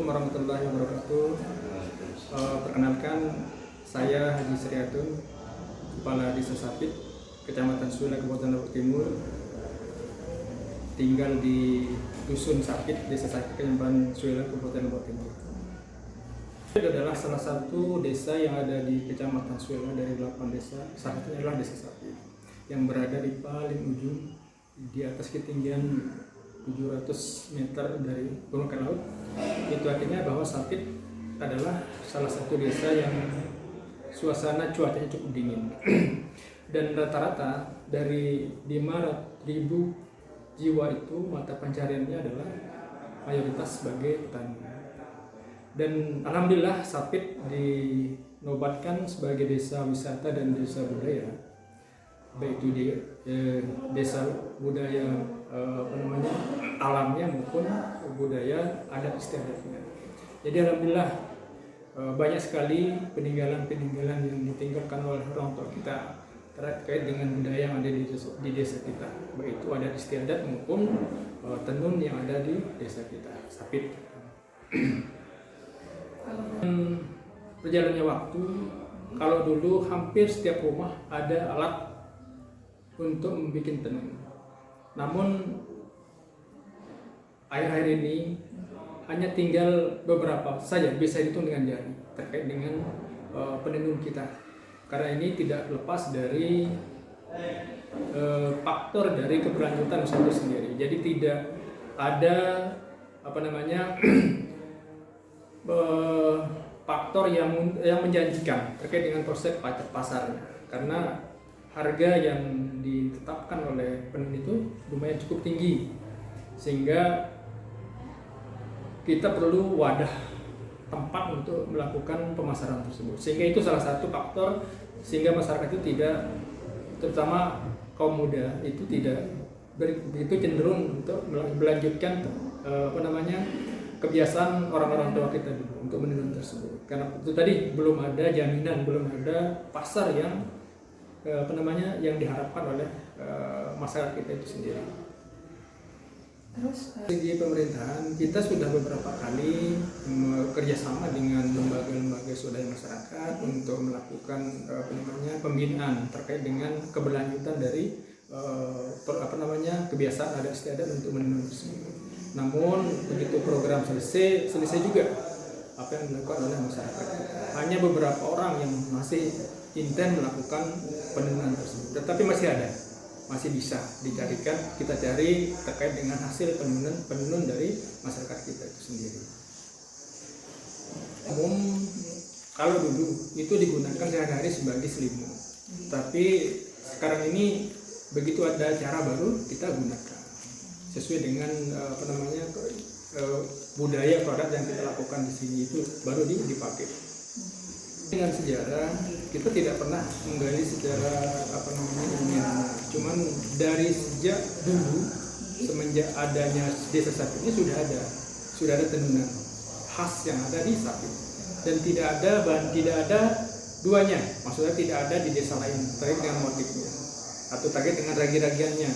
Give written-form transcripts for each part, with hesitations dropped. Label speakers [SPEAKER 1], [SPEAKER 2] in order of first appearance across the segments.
[SPEAKER 1] warahmatullahi wabarakatuh. Perkenalkan, saya Haji Sriatun, Kepala Desa Sapit, Kecamatan Suela, Kabupaten Lombok Timur. Tinggal di Dusun Sapit, Desa Sapit, Kecamatan Suela, Kabupaten Lombok Timur. Itu adalah salah satu desa yang ada di Kecamatan Suela dari 8 desa. Salah satunya adalah Desa Sapit yang berada di paling ujung di atas ketinggian 700 meter dari permukaan laut. Itu artinya bahwa Sapit adalah salah satu desa yang suasana cuacanya cukup dingin. Dan rata-rata dari 500.000 jiwa itu mata pencariannya adalah mayoritas sebagai petani. Dan alhamdulillah Sapit dinobatkan sebagai desa wisata dan desa budaya, baik itu di desa budaya alamnya maupun budaya adat istiadatnya. Jadi alhamdulillah banyak sekali peninggalan-peninggalan yang ditinggalkan oleh orang tua kita terkait dengan budaya yang ada di desa kita, baik itu adat istiadat maupun tenun yang ada di desa kita, Sapit. Berjalannya waktu, kalau dulu hampir setiap rumah ada alat untuk membuat tenun. Namun akhir-akhir ini hanya tinggal beberapa saja bisa dihitung dengan jari terkait dengan penenun kita. Karena ini tidak lepas dari faktor dari keberlanjutan usaha itu sendiri. Jadi tidak ada faktor yang menjanjikan terkait dengan proses pasarnya. Karena harga yang ditetapkan oleh penenun itu lumayan cukup tinggi, sehingga kita perlu wadah tempat untuk melakukan pemasaran tersebut. Sehingga itu salah satu faktor sehingga masyarakat itu tidak, terutama kaum muda itu tidak begitu cenderung untuk melanjutkan kebiasaan orang-orang tua kita dulu untuk menenun tersebut. Karena itu tadi belum ada jaminan, belum ada pasar yang yang diharapkan oleh masyarakat kita itu sendiri.
[SPEAKER 2] Terus
[SPEAKER 1] segi pemerintahan kita sudah beberapa kali kerjasama dengan lembaga-lembaga swadaya masyarakat untuk melakukan pembinaan terkait dengan keberlanjutan dari kebiasaan adat istiadat untuk menenun tersebut. Namun begitu program selesai juga apa yang dilakukan oleh masyarakat. Hanya beberapa orang yang masih intent melakukan penenunan tersebut, tetapi masih bisa dicarikan, kita cari terkait dengan hasil penenun dari masyarakat kita itu sendiri. Kalau dulu itu digunakan sehari-hari sebagai selimut, tapi sekarang ini begitu ada cara baru kita gunakan sesuai dengan budaya produk yang kita lakukan di sini itu baru dipakai. Dengan sejarah kita tidak pernah menggali secara ilmiah. Cuman dari sejak dulu, semenjak adanya desa Sapit ini sudah ada tenunan khas yang ada di Sapit, dan tidak ada duanya, maksudnya tidak ada di desa lain terkait dengan motifnya atau terkait dengan ragi-ragiannya,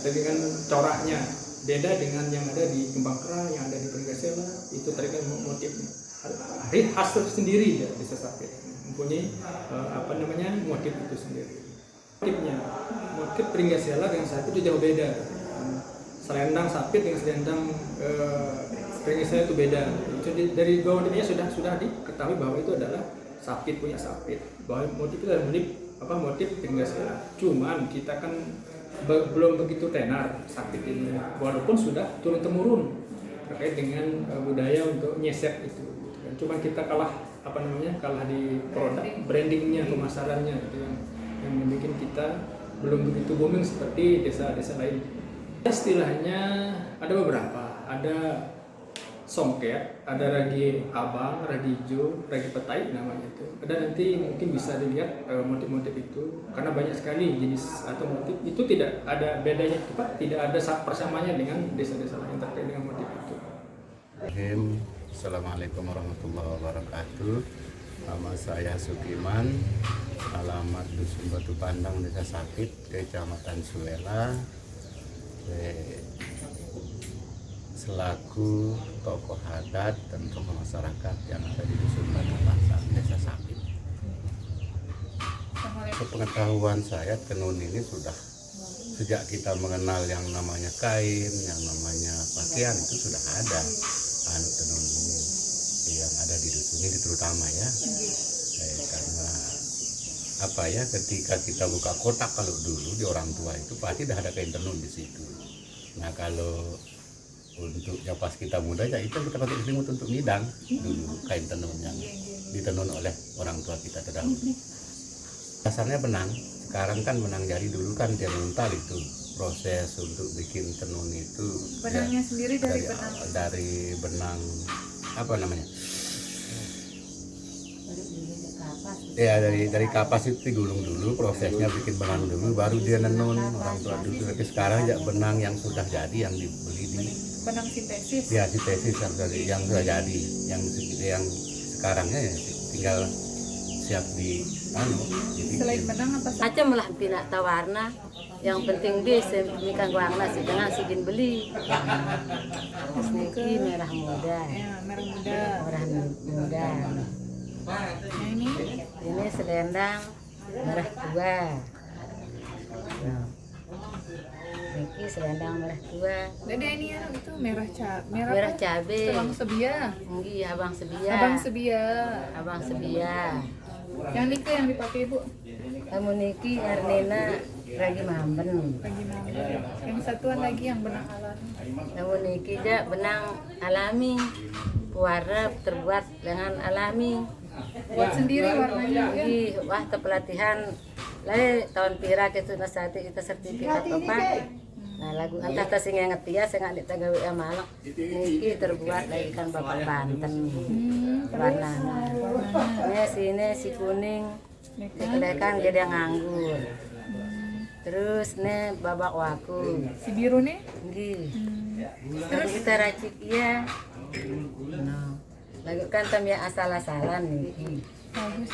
[SPEAKER 1] dengan coraknya. Beda dengan yang ada di Kembang Kera, yang ada di Pringgasela, itu terkait dengan motifnya. Khas tersendiri ya desa Sapit mempunyai motif itu sendiri. Motif Pringgasela dengan Sapit itu jauh beda. Selendang Sapit dengan selendang Pringgasela itu beda. Jadi dari bawah motifnya sudah diketahui bahwa itu adalah Sapit punya Sapit. Bahwa motif itu adalah motif Pringgasela. Cuman kita kan belum begitu tenar Sapit ini, walaupun sudah turun temurun terkait dengan budaya untuk nyesep itu. Cuma kita kalah di produk, brandingnya, pemasarannya gitu yang membuat kita belum begitu booming seperti desa-desa lain. Istilahnya ada beberapa, ada songket, ada ragi abang, ragi hijau, ragi petai namanya itu. Ada, nanti mungkin bisa dilihat motif-motif itu, karena banyak sekali jenis atau motif itu, tidak ada bedanya, tidak ada persamanya dengan desa-desa lain terkait dengan motif itu.
[SPEAKER 3] Assalamualaikum warahmatullahi wabarakatuh. Nama saya Sukiman, alamat Dusun Batu Pandang, Desa Sapit, Kecamatan Suela. selaku tokoh adat dan tokoh masyarakat yang ada di Dusun Banapasang, Desa Sapit. Sepengetahuan saya, tenun ini sudah sejak kita mengenal yang namanya kain, yang namanya pakaian, itu sudah ada tenun ini yang ada di dusun ini terutama ya. Karena apa ya, ketika kita buka kotak kalau dulu di orang tua itu pasti dah ada kain tenun di situ. Nah kalau untuk yang pas kita muda ya itu kita pakai selimut untuk ngidang dulu, kain tenun yang ditenun oleh orang tua kita terdahulu. Dasarnya benang, sekarang kan benang jari, dulu kan dia mental itu proses untuk bikin tenun itu.
[SPEAKER 2] Benangnya ya, sendiri
[SPEAKER 3] dari benang apa namanya? Ya dari kapas itu digulung dulu, prosesnya bikin benang dulu, baru dia nenun orang tua dulu. Tapi sekarang ya benang yang sudah jadi yang dibeli di
[SPEAKER 2] benang sintesis.
[SPEAKER 3] Ya sintesis yang sudah jadi, yang sekarangnya ya tinggal siap di
[SPEAKER 2] Selain benang apa saja?
[SPEAKER 4] Macam lah pinak tawarna, yang penting dia semikan warna sih jangan sigin beli. Niki merah muda.
[SPEAKER 2] Ya, merah muda.
[SPEAKER 4] Merah muda.
[SPEAKER 2] Nah
[SPEAKER 4] ini selendang merah tua. Nah, niki selendang merah tua.
[SPEAKER 2] Jadi ini ya itu merah
[SPEAKER 4] cabe.
[SPEAKER 2] Abang sebia.
[SPEAKER 4] Nggih, abang sebia.
[SPEAKER 2] Abang sebia.
[SPEAKER 4] Abang sebia.
[SPEAKER 2] Yang niki yang dipakai Bu?
[SPEAKER 4] Kamu niki Ernena ragi mamben.
[SPEAKER 2] Lagi mau. Yang satuan lagi yang benang alami.
[SPEAKER 4] Kamu niki ja benang alami. Warna terbuat dengan alami.
[SPEAKER 2] Buat sendiri warnanya ya?
[SPEAKER 4] Wah pelatihan lai tahun pira itu nasati kita sertifikat apa. Nah lagu antah tas sing ngerti ya saya nggak ditagawi ya malak. Niki terbuat dari ikan bapak Banten. Warnanya. Ini sini si kuning. Dikelekan jadi nganggur. Terus nih babak waku.
[SPEAKER 2] Si biru nih?
[SPEAKER 4] Nggih. Terus kita racik ya. Nah. Lagu kan tamnya asal-asalan nih.
[SPEAKER 2] Bagus.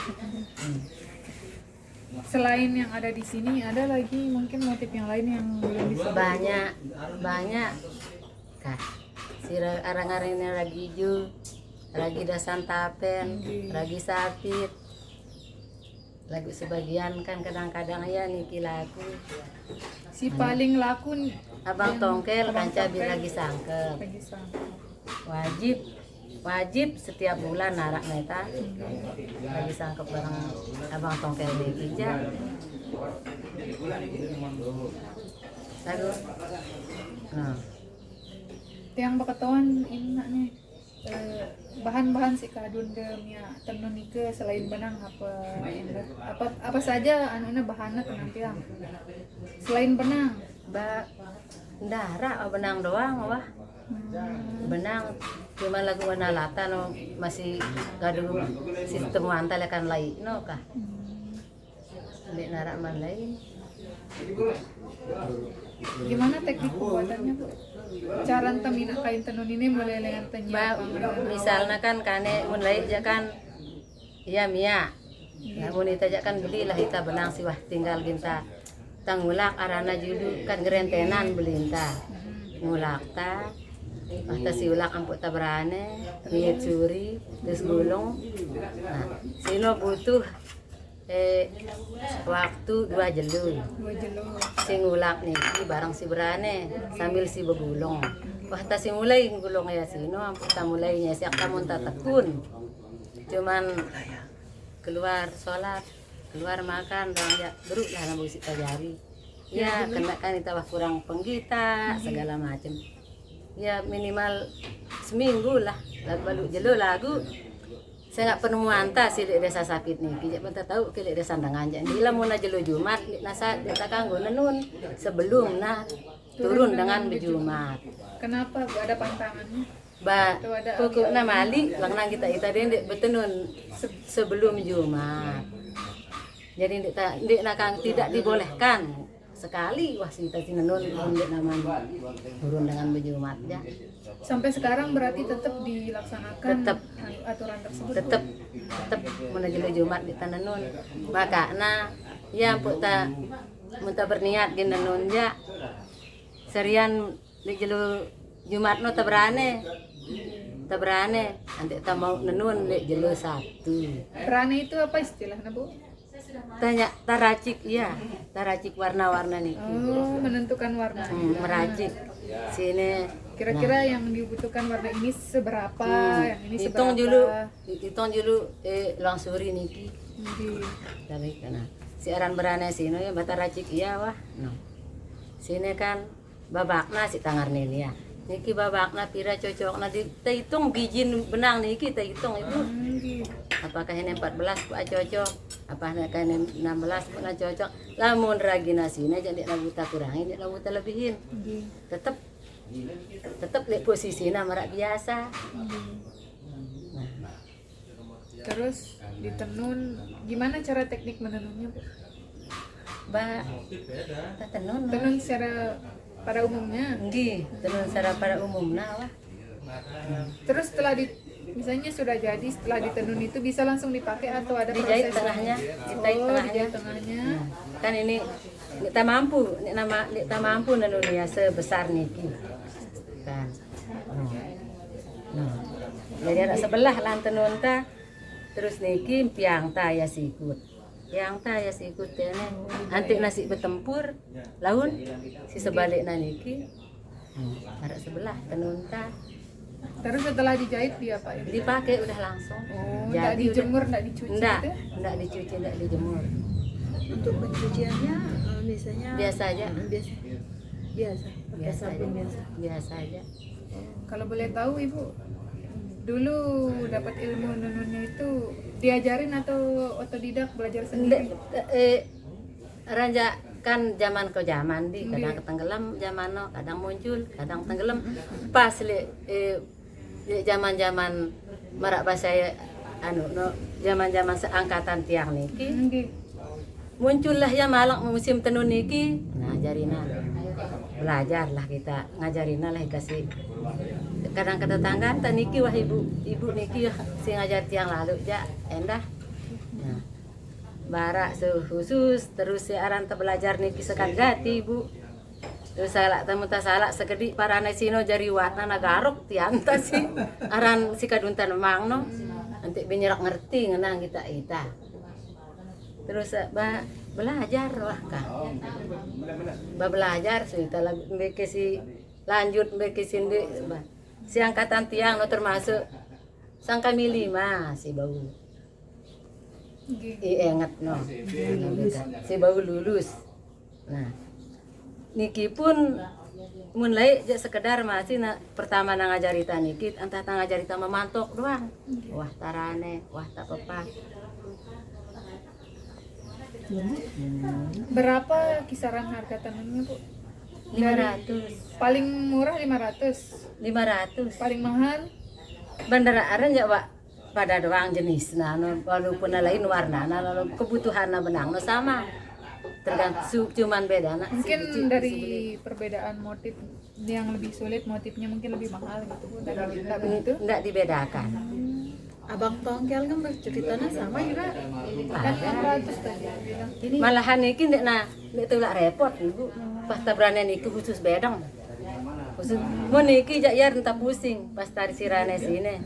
[SPEAKER 2] Selain yang ada di sini, ada lagi mungkin motif yang lain yang belum bisa.
[SPEAKER 4] Banyak. Kak, si arang-arang ini lagi hijau, lagi dasan tapen, lagi sapit. Lagu sebagian kan kadang-kadang ya niki laku.
[SPEAKER 2] Si paling laku
[SPEAKER 4] abang tongkel kanca lagi sangkep. Wajib setiap bulan narak neta lagi sangkep bareng abang tongkel bekerja lalu
[SPEAKER 2] yang bakatuan ini nih bahan-bahan si kadun demnya tenun ike selain benang apa saja anunya bahannya penampilan selain benang
[SPEAKER 4] ndara benang doang wah. Benang cuma lagu warna lata no masih gaduh sistem wantal kan lain no kah ndek narak man lain.
[SPEAKER 2] Gimana teknik pembuatannya Bu? Cara temina kain tenun ini mulai dengan tenyak
[SPEAKER 4] misalnya kan kane mulai aja kan iya mia namun kita aja kan belilah kita benang sih wah tinggal ginta tangulak arana judu kan gerentenan belinta ngulak ta Basta si ulak ang puta berane, niat curi, terus gulung. Nah, sino butuh waktu 2 jelu. Si ngulak nih, barang si berane sambil si begulung. Basta si mulai gulung ya sino, ang puta mulainya siak tamun tatakun. Cuman keluar sholat, keluar makan, ya beruk lah nang busi tajari. Ya, kena kan kita kurang penggita segala macam. Ya minimal seminggu lah baru jelo lagu saya nggak pernah muanta si desa sapit nih kijak benta tahu ke desa sandangan jadi lah mau jelo Jumat nasa kita kanggo nenun sebelum nah turun dengan bejumat.
[SPEAKER 2] Kenapa ada pantangannya?
[SPEAKER 4] Pokoknya mali lang kita dendek betenun sebelum Jumat. Jadi dek nakang tidak dibolehkan sekali wah kita sinenun ndek namanya turun dengan bejumat ya.
[SPEAKER 2] Sampai sekarang berarti tetap dilaksanakan aturan tersebut.
[SPEAKER 4] Tetap menuju Jumat di tanenun. Makanya ya puta muta berniat di nenun ya serian di jelu Jumat no tabrane. Nanti ta mau nenun lek jelo Sabtu.
[SPEAKER 2] Berani itu apa istilahnya, Bu?
[SPEAKER 4] Tanya taracik iya, taracik warna-warna nih.
[SPEAKER 2] Oh, menentukan warna.
[SPEAKER 4] Meracik. Sini
[SPEAKER 2] Kira-kira yang dibutuhkan warna ini seberapa, yang ini
[SPEAKER 4] hitung
[SPEAKER 2] seberapa.
[SPEAKER 4] dulu langsuri niki.
[SPEAKER 2] Nggih.
[SPEAKER 4] Tapi kana si aran berane sini ya bataracik iya wah. No. Sini kan babakna si tangar ya. Niki babakna pira cocokna kita hitung biji benang niki kita hitung Ibu.
[SPEAKER 2] Nggih.
[SPEAKER 4] Apakah ini 14 Pak cocok? Apakah ini 16 pun cocok? Lamun ragina sini jadi buta kurangin, jadi buta lebihin.
[SPEAKER 2] Nggih.
[SPEAKER 4] Tetap lihat posisinya marak biasa. Nah,
[SPEAKER 2] Terus ditenun, gimana cara teknik menenunnya, Bu?
[SPEAKER 4] kita tenun.
[SPEAKER 2] Tenun secara pada umumnya.
[SPEAKER 4] Nggih, tenun secara pada umumna wah.
[SPEAKER 2] Terus misalnya sudah jadi, setelah ditenun itu bisa langsung dipakai atau ada
[SPEAKER 4] Dijahit
[SPEAKER 2] proses?
[SPEAKER 4] tengahnya, dijahit
[SPEAKER 2] Oh,
[SPEAKER 4] tengahnya.
[SPEAKER 2] dijahit tengahnya.
[SPEAKER 4] Kan ini kita mampu nenun ya sebesar niki. Kan. Nah. Jadi ada sebelah lan tenun ta. Terus niki piang ta ya sikut. Piang ta ya sikut ya nanti nasi bertempur laun si sebaliknya niki. Ada sebelah tenun ta.
[SPEAKER 2] Terus setelah dijahit diapain?
[SPEAKER 4] Dipakai udah langsung.
[SPEAKER 2] Oh, enggak dijemur, enggak dicuci
[SPEAKER 4] Enggak,
[SPEAKER 2] gitu ya?
[SPEAKER 4] enggak dicuci, enggak dijemur.
[SPEAKER 5] Untuk pencuciannya misalnya
[SPEAKER 4] Biasa aja.
[SPEAKER 5] biasa pakai
[SPEAKER 4] Biasa aja.
[SPEAKER 5] sabun biasa.
[SPEAKER 4] Biasa aja.
[SPEAKER 2] Kalau boleh tahu Ibu, dulu dapat ilmu nenunnya itu diajarin atau otodidak belajar sendiri?
[SPEAKER 4] Ranja kan zaman ke zaman di kadang tenggelam zaman no, kadang muncul, kadang tenggelam. Pas zaman-zaman marak bahasa no, zaman-zaman seangkatan tiang niki.
[SPEAKER 2] Nggih.
[SPEAKER 4] Muncullah ya malang musim tenun niki. Nah, ajarina. Belajarlah kita, ngajarina lah kasih. Kadang ke tetangga ta niki wah ibu niki si ngajar tiang lalu ja endah. Nah, barak khusus terus si aran ta belajar niki sekat gati ibu. Terus salah tamu ta salah segedi parane sino jari warna nagarok tiang ta si aran si kaduntan memang no. Nanti binyerak ngerti ngenang kita ita. Terus belajar lah kan. Belajar kita mbeke si lanjut mbeke sindi si angkatan tiang no termasuk sang kami 5 si bau.
[SPEAKER 2] Nggih.
[SPEAKER 4] Ingat no. Si bau lulus. Nah, niki pun mulai sekedar masih pertama ngajarita niki entah ngajarita memantok doang. Wah tarane, wah tak apa.
[SPEAKER 2] Berapa kisaran harga tenunnya, Bu?
[SPEAKER 4] 500.
[SPEAKER 2] Paling murah 500,
[SPEAKER 4] 500.
[SPEAKER 2] paling mahal
[SPEAKER 4] Bandara aran ya Pak pada doang jenis nah walaupun lain warna nah kebutuhan benang no sama tergantung cuman beda nah
[SPEAKER 2] mungkin dari perbedaan motif yang lebih sulit, motifnya mungkin lebih mahal gitu, Bu. Dari enggak begitu?
[SPEAKER 4] enggak dibedakan.
[SPEAKER 5] Abang Tongkel kan berceritanya sama juga.
[SPEAKER 2] Kan 600 tadi bilang.
[SPEAKER 4] Malahan niki nek tulak repot Ibu. Pas tabrane niki khusus bedang. Khusus mun niki jak yar entah pusing pas tari sirane sini.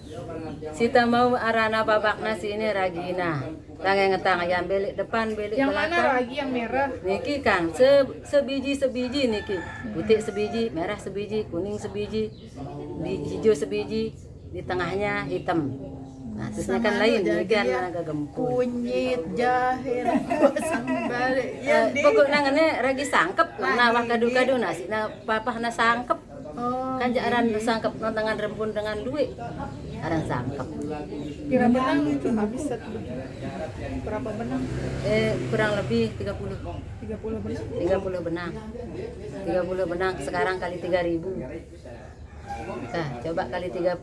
[SPEAKER 4] Sita mau arana babakna sini ragina. Tangan ngetang ayam belik depan belik
[SPEAKER 2] Yang mana
[SPEAKER 4] belakang.
[SPEAKER 2] lagi yang merah?
[SPEAKER 4] Niki Kang sebiji niki. Putih sebiji, merah sebiji, kuning sebiji, di hijau sebiji, di tengahnya hitam. Nah, terusnya kan lain, niki kan agak gempul.
[SPEAKER 5] Kunyit, jahe, pasang balik.
[SPEAKER 4] Pokoknya ngene ragi sangkep, nah wah kadu-kadu nasi, nah papah na sangkep. Kan jaran sangkep tangan rembun dengan duit. Aran sangkep.
[SPEAKER 2] Kira benang itu habis satu berapa benang?
[SPEAKER 4] Kurang lebih 30
[SPEAKER 2] 30 benang.
[SPEAKER 4] 30 benang sekarang kali 3.000. Nah, coba kali 30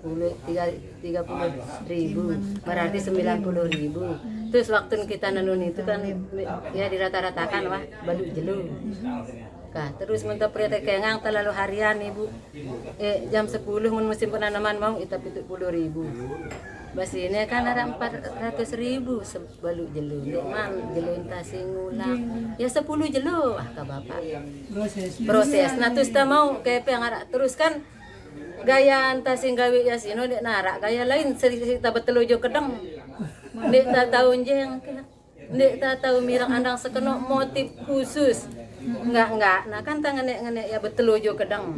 [SPEAKER 4] ribu berarti 90.000. Terus waktu kita nenun itu kan ya dirata-ratakan wah balu jelu. Nah, terus mentah priate kengang terlalu harian Ibu. Jam 10 mun musim penanaman mau itu 70.000. Bas ini kan ada 400.000 sebalu jelu. Man jelu entah singulang. Ya 10 jelu ah ka Bapak. Proses. Nah terus ta mau kayak yang ada terus kan gaya anta sing gawe ya sino dek narak gaya lain cerita betelujo kedeng dek tak tahu jeng dek tak tahu mirang andang sekeno motif khusus enggak nah kan tangan nek ya betelujo kedeng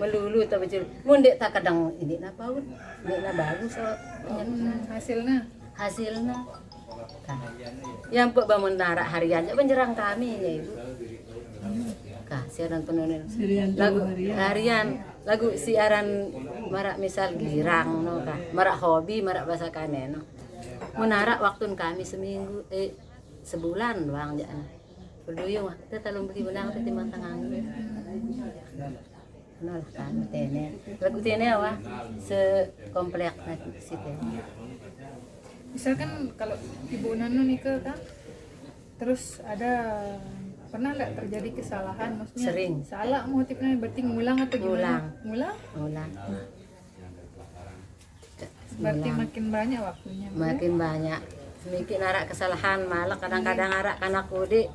[SPEAKER 4] melulu tak betul mun dek tak kedeng ini na paut dek na bagus hasilnya kan yang pek bangun narak harian penjerang kami ya ibu kah siaran penulis lagu harian lagu siaran marak misal girang no kah marak hobi marak bahasa kane no menarak waktu kami seminggu sebulan bang jangan berduyung kita talung beli benang tadi timbang tangan nol kan tene lagu tene wah sekomplek si tene
[SPEAKER 2] misalkan kalau ibu Nanu nikah kan terus ada pernah nggak terjadi kesalahan maksudnya
[SPEAKER 4] Sering.
[SPEAKER 2] salah motifnya berarti ngulang atau gimana ngulang berarti makin banyak waktunya
[SPEAKER 4] makin banyak sedikit narak kesalahan malah kadang-kadang narak anak kode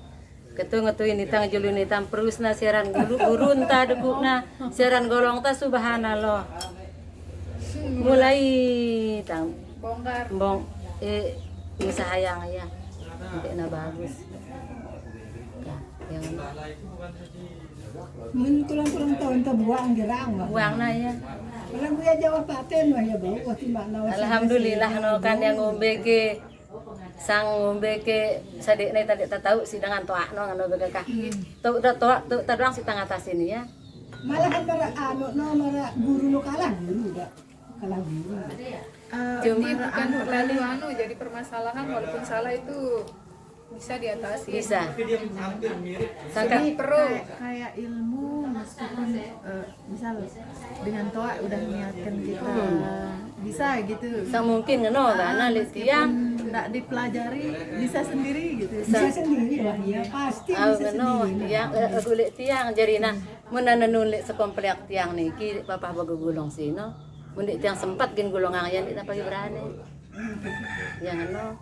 [SPEAKER 4] ketu-ngetuin ditang julun ditang perus na siaran gurun ta degukna siaran golong ta subhanallah mulai tang
[SPEAKER 2] bongkar
[SPEAKER 4] usaha yang ya nanti na bagus yang
[SPEAKER 6] Mun kurang tahun ta buang gerang wah.
[SPEAKER 4] buang na ya
[SPEAKER 6] Orang gue jawab paten wah ya bau wah timbang na.
[SPEAKER 4] alhamdulillah no kan yang ngombe ke sang ngombe ke sadik na tadi tak tahu si dengan toak no ngano bega kah tuh doang si tang atas ini ya
[SPEAKER 6] Malahan para mara guru lo kalah dulu dah. Kalah guru.
[SPEAKER 2] jadi bukan terlalu jadi permasalahan walaupun salah itu bisa diatasi
[SPEAKER 4] bisa
[SPEAKER 2] sangat pro
[SPEAKER 5] Kayak ilmu meskipun misal dengan toa udah niatkan kita bisa gitu.
[SPEAKER 4] sang mungkin ngeno karena litiang
[SPEAKER 5] Nggak dipelajari bisa sendiri gitu.
[SPEAKER 6] Bisa sendiri lah ya pasti
[SPEAKER 4] au
[SPEAKER 6] bisa
[SPEAKER 4] ngeno
[SPEAKER 6] sendiri.
[SPEAKER 4] tiang gulik tiang jarina mun nunulik sekomplek tiang niki papa bagugulong sino mun tiang sempat gen gulongan yan kita pagi berani yang ano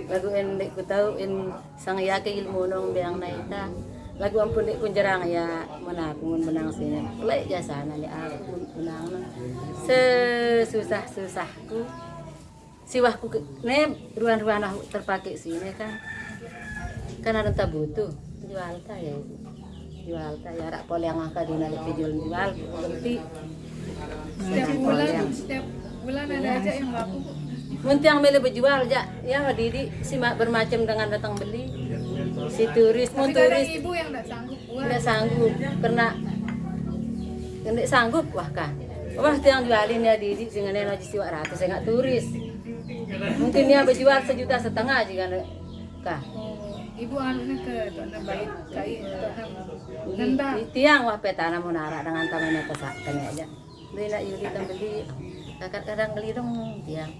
[SPEAKER 4] lagu endek ku tahu in sang yake ilmu nong beang naita lagu ampun dek kunjerang ya mun menang sini lek jasana ya aku menang susahku siwahku ne ruan-ruan aku terpakai sini kan ada tak butuh jual ta ya rak pol yang angka dina jual berarti
[SPEAKER 2] setiap bulan ada aja yang laku
[SPEAKER 4] Muntiang mele berjual ya Didi simak bermacam dengan datang beli si turis
[SPEAKER 2] tapi kadang ibu yang nggak sanggup buat
[SPEAKER 4] tidak sanggup karena tidak sanggup wah tiang jualin ya Didi dengan energi siwa ratus saya nggak turis mungkin dia berjual 1,5 juta jika kah
[SPEAKER 2] ibu anunya ke tuan bait kai nendang
[SPEAKER 4] tiang wah petana munara dengan tamannya kesakan aja beli nak yuli beli kadang beli dong tiang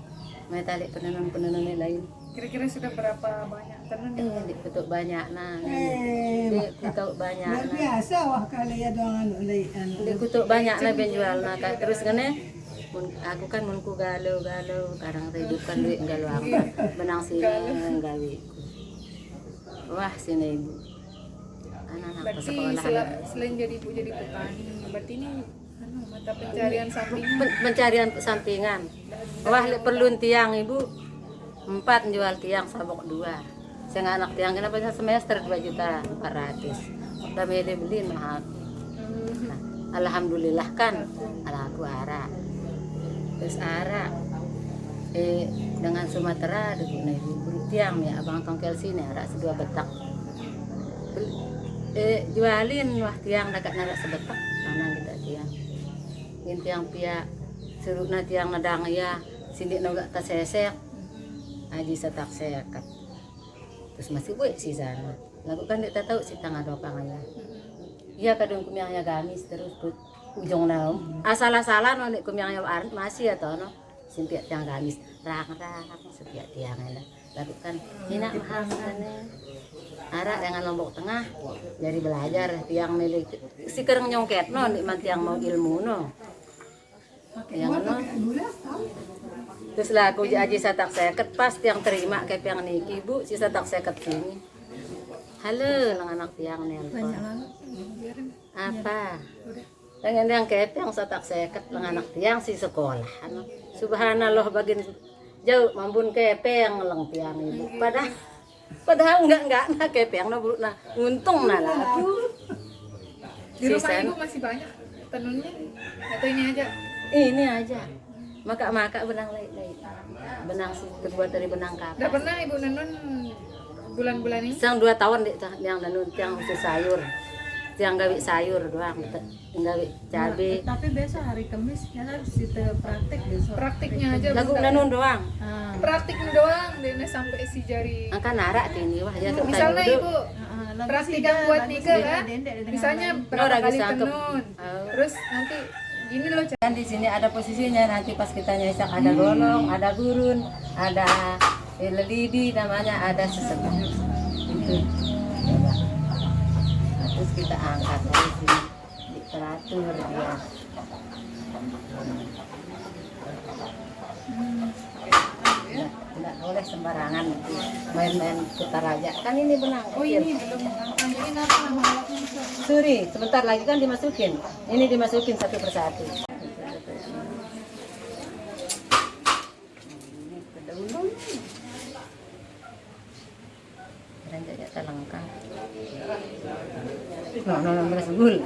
[SPEAKER 4] mai tali penenun lain
[SPEAKER 2] kira-kira sudah berapa banyak tenun
[SPEAKER 4] dikutuk banyak nah dikutuk banyak
[SPEAKER 6] Luar
[SPEAKER 4] nah
[SPEAKER 6] biasa wah kali ya doang
[SPEAKER 4] dikutuk banyak nah penjual nah terus ngene aku kan munku galau kadang hidupkan duit galau aku benang sini gawe wah sini ibu anak-anak ke
[SPEAKER 2] berarti
[SPEAKER 4] sekolah
[SPEAKER 2] selain jadi ibu jadi petani berarti ini mata pencarian sampingan
[SPEAKER 4] pencarian sampingan wah perlu tiang ibu 4 jual tiang sabok 2 saya anak tiang kenapa semester 2.400.000 tapi dia beli mahal nah, alhamdulillah kan aku arak terus arak dengan Sumatera dengan ibu tiang ya abang tongkel sini arak 2 betak jualin wah tiang dekat narak sebetak tanah kita tiang tiang pia suruh na tiang nadang ya sindi nggak tas sesek aji setak sekat terus masih buat si sana lagu kan kita tahu si tangga dokang ya iya kadang kumiangnya gamis terus ujung naum asal-asalan nek kumiangnya arit masih atau no simpiat tiang gamis rang setiap tiang ada lagu kan hina mahal Ara dengan Lombok Tengah jadi belajar tiang milik si kereng nyongket no nik tiang mau ilmu no yang no terus lah aku aja satak seket pas tiang terima kayak yang niki bu si satak seket sini halo lang anak tiang nelpon apa Dengan yang kepeng satak seket lang anak tiang si sekolah. Ano. Subhanallah bagin jauh mambun kepeng lang tiang ibu. Padahal enggak na kepeng na bro na untung na lah.
[SPEAKER 2] Di rumah
[SPEAKER 4] Sisa-
[SPEAKER 2] ibu masih banyak tenunnya atau ini aja?
[SPEAKER 4] Ini aja. Maka benang lain. Benang terbuat dari benang
[SPEAKER 2] Udah
[SPEAKER 4] kapas.
[SPEAKER 2] pernah ibu nenun bulan-bulan ini?
[SPEAKER 4] Sang 2 tahun deh yang nanun tiang khusus sayur. Tiang gawe sayur doang, gawe cabe.
[SPEAKER 5] Tapi besok hari Kamis ya harus kita praktek besok.
[SPEAKER 2] Praktiknya aja
[SPEAKER 4] Lagu
[SPEAKER 2] Bu.
[SPEAKER 4] nanun doang.
[SPEAKER 5] Ah,
[SPEAKER 2] Praktik doang deh sampai si jari.
[SPEAKER 4] Angka narak ini wah ya tuh
[SPEAKER 2] Misalnya
[SPEAKER 4] tayo
[SPEAKER 2] ibu
[SPEAKER 5] lagu
[SPEAKER 2] praktikan
[SPEAKER 5] sih,
[SPEAKER 2] buat
[SPEAKER 5] lagu
[SPEAKER 2] nikah
[SPEAKER 5] sih,
[SPEAKER 2] kan?
[SPEAKER 5] dendek dengan
[SPEAKER 2] Misalnya
[SPEAKER 5] lagu.
[SPEAKER 2] berapa
[SPEAKER 4] Udah
[SPEAKER 2] kali
[SPEAKER 4] bisa angkep.
[SPEAKER 2] tenun,
[SPEAKER 4] Oh.
[SPEAKER 2] terus nanti gini loh
[SPEAKER 4] Kan di sini ada posisinya nanti pas kita nyesak ada golong, ada gurun, ada lelidi namanya, ada sesepuh. Itu. Coba. Nah, terus kita angkat dari sini diteratur dia. Tidak boleh sembarangan main-main putar aja. Kan ini benang.
[SPEAKER 2] Oh
[SPEAKER 4] kecil.
[SPEAKER 2] ini belum ini apa nama alatnya?
[SPEAKER 4] Suri, sebentar lagi kan dimasukin. Ini dimasukin satu persatu. Ranjak talangkang. No, beras gul.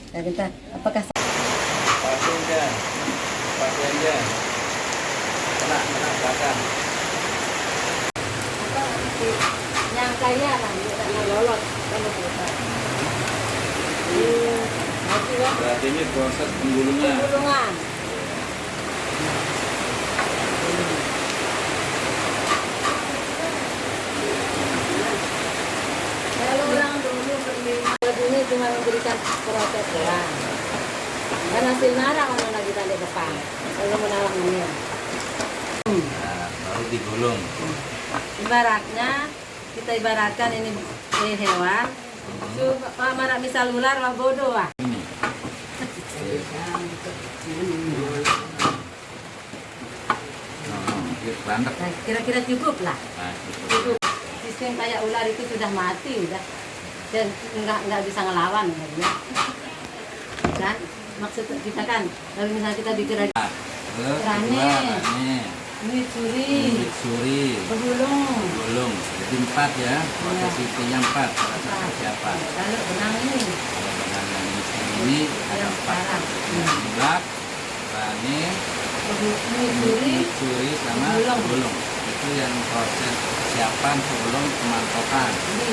[SPEAKER 4] Nah, kita apakah
[SPEAKER 3] Pasiennya kena belakang.
[SPEAKER 4] yang kaya lah, tidak mau lolos kalau kita. Mati lah.
[SPEAKER 3] Berarti ini proses penggulungan.
[SPEAKER 4] Gulungan. Kalau orang dulu ini cuma memberikan proses doang. Dan hasil narang orang lagi tanda depan. Kalau menarang ini.
[SPEAKER 3] Nah, baru digulung.
[SPEAKER 4] Ibaratnya kita ibaratkan ini hewan. Pak marak misal ular wah bodoh wah.
[SPEAKER 3] Ini. Bantek.
[SPEAKER 4] Nah, kira-kira cukup lah.
[SPEAKER 3] Nah,
[SPEAKER 4] Cukup. Sistem kayak ular itu sudah mati udah. Dan nggak bisa ngelawan ya. Kan maksud kita kan kalau misalnya kita bikin lagi
[SPEAKER 3] terus
[SPEAKER 4] Rane.
[SPEAKER 3] kedua, rane.
[SPEAKER 4] ini curi,
[SPEAKER 3] Suri,
[SPEAKER 4] begulung,
[SPEAKER 3] gulung. Jadi 4 ya. Proses intinya 4. Persiapan.
[SPEAKER 4] lalu benang ini.
[SPEAKER 3] Kalau benangan ini ada
[SPEAKER 4] Yang
[SPEAKER 3] 4.
[SPEAKER 4] sekarang.
[SPEAKER 3] Bulak, rane,
[SPEAKER 4] Ini curi,
[SPEAKER 3] suri sama
[SPEAKER 4] Gulung.
[SPEAKER 3] gulung. Itu yang proses persiapan sebelum pemantokan.
[SPEAKER 4] ini